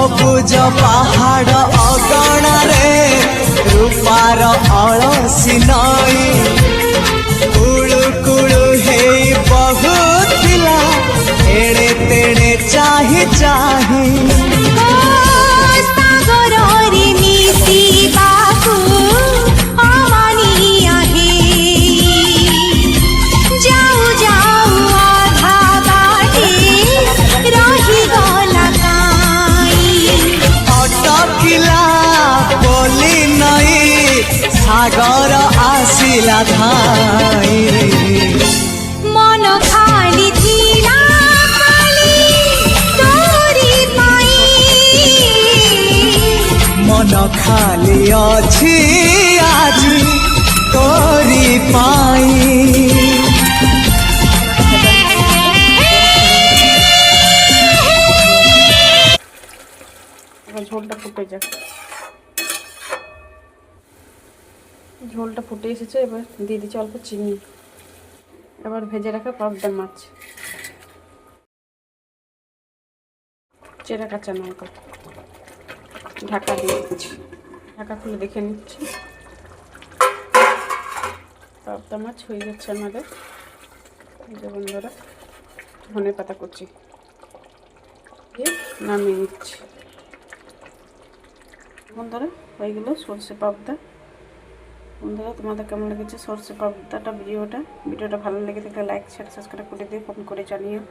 सबुज पहाड़ अगणारे रूपार अलसी नई कुळु कुळु हेई बहुथिला एड़े तेड़े चाही चाही सागर आसिला धाई मन खाली थिला खाली तोरी पाई मन खाली अछि आज तोरी पाई ঝোলটা ফুটে যাক ঝোলটা ফুটে এসেছে এবার দিয়ে দিচ্ছি অল্প চিনি এবার ভেজে রাখা পাবদা মাছ চেরা কাঁচা লঙ্কা ঢাকা দিয়ে দিচ্ছি ঢাকা খুলে দেখে নিচ্ছি পাবদা মাছ হয়ে যাচ্ছে আমাদের যে বন্ধুরা ধনে পাতা কুচি দিয়ে নামিয়ে নিচ্ছি বন্ধুরা হয়ে গেল সরষে পাবদা বন্ধুরা তোমাদের কেমন লেগেছে সরষে পাবদাটা ভিডিওটা ভালো লেগে থাকলে লাইক শেয়ার সাবস্ক্রাইব করে দিয়ে কমেন্ট করে জানিও।